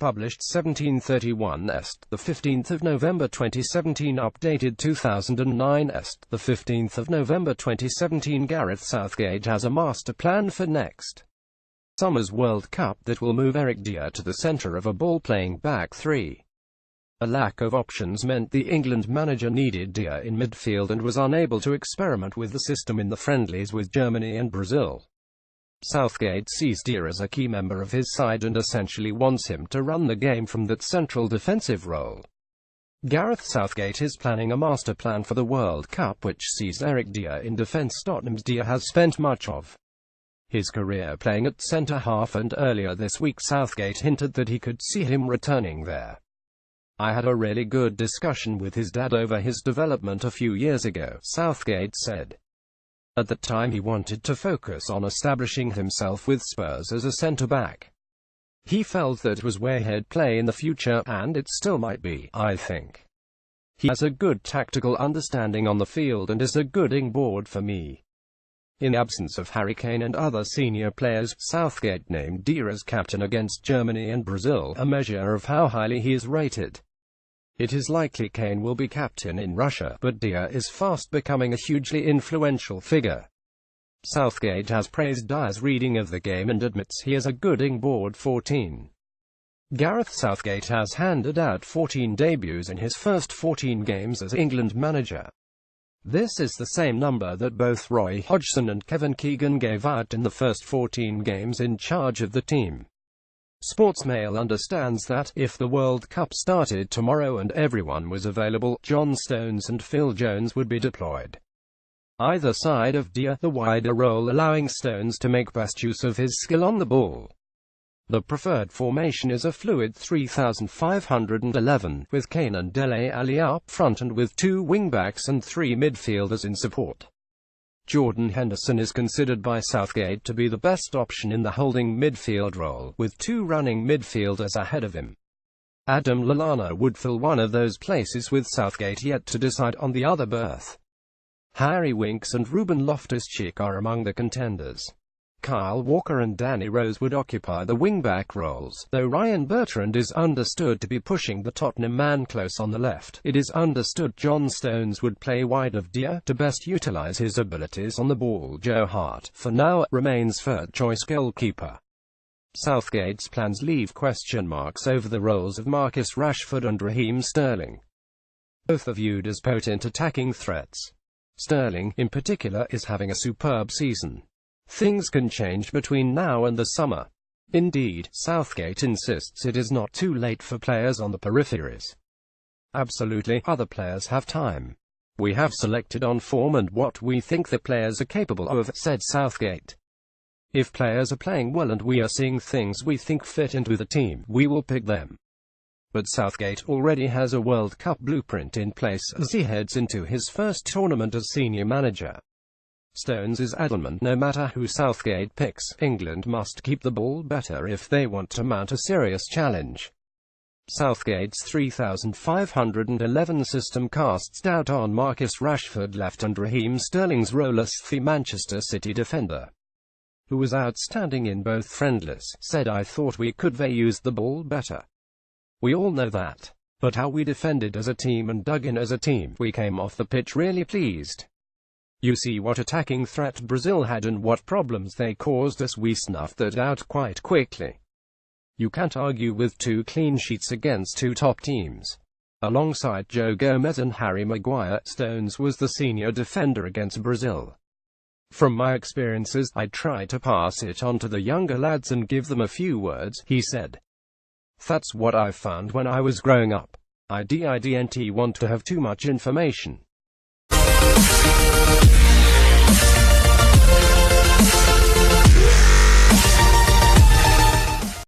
published 1731 Est, the 15th of November 2017, updated 2009 Est, the 15th of November 2017. Gareth Southgate has a master plan for next summer's World Cup that will move Eric Dier to the centre of a ball-playing back three. A lack of options meant the England manager needed Dier in midfield and was unable to experiment with the system in the friendlies with Germany and Brazil. Southgate sees Dier as a key member of his side and essentially wants him to run the game from that central defensive role. Gareth Southgate is planning a master plan for the World Cup which sees Eric Dier in defenceTottenhams. Dier has spent much of his career playing at centre-half, and earlier this week Southgate hinted that he could see him returning there. "I had a really good discussion with his dad over his development a few years ago," Southgate said. At the time he wanted to focus on establishing himself with Spurs as a centre-back. He felt that was where he'd play in the future, and it still might be, I think. He has a good tactical understanding on the field and is a good board for me. In the absence of Harry Kane and other senior players, Southgate named Dier as captain against Germany and Brazil, a measure of how highly he is rated. It is likely Kane will be captain in Russia, but Dier is fast becoming a hugely influential figure. Southgate has praised Dier's reading of the game and admits he is a good board 14. Gareth Southgate has handed out 14 debuts in his first 14 games as England manager. This is the same number that both Roy Hodgson and Kevin Keegan gave out in the first 14 games in charge of the team. Sportsmail understands that, if the World Cup started tomorrow and everyone was available, John Stones and Phil Jones would be deployed either side of Dier, the wider role allowing Stones to make best use of his skill on the ball. The preferred formation is a fluid 3,511, with Kane and Dele Alli up front and with 2 wingbacks and 3 midfielders in support. Jordan Henderson is considered by Southgate to be the best option in the holding midfield role, with 2 running midfielders ahead of him. Adam Lallana would fill one of those places, with Southgate yet to decide on the other berth. Harry Winks and Ruben Loftus-Cheek are among the contenders. Kyle Walker and Danny Rose would occupy the wing-back roles, though Ryan Bertrand is understood to be pushing the Tottenham man close on the left. It is understood John Stones would play wide of Dier, to best utilise his abilities on the ball. Joe Hart, for now, remains third-choice goalkeeper. Southgate's plans leave question marks over the roles of Marcus Rashford and Raheem Sterling. Both are viewed as potent attacking threats. Sterling, in particular, is having a superb season. Things can change between now and the summer. Indeed, Southgate insists it is not too late for players on the peripheries. Absolutely, other players have time. "We have selected on form and what we think the players are capable of," said Southgate. "If players are playing well and we are seeing things we think fit into the team, we will pick them." But Southgate already has a World Cup blueprint in place as he heads into his first tournament as senior manager. Stones is adamant no matter who Southgate picks, England must keep the ball better if they want to mount a serious challenge. Southgate's 3,511 system casts doubt on Marcus Rashford left and Raheem Sterling's role as the Manchester City defender, who was outstanding in both friendlies, said, "I thought we could use the ball better. We all know that. But how we defended as a team and dug in as a team, we came off the pitch really pleased. You see what attacking threat Brazil had and what problems they caused us. We snuffed that out quite quickly. You can't argue with 2 clean sheets against 2 top teams." Alongside Joe Gomez and Harry Maguire, Stones was the senior defender against Brazil. "From my experiences, I try to pass it on to the younger lads and give them a few words," he said. "That's what I found when I was growing up. I didn't want to have too much information."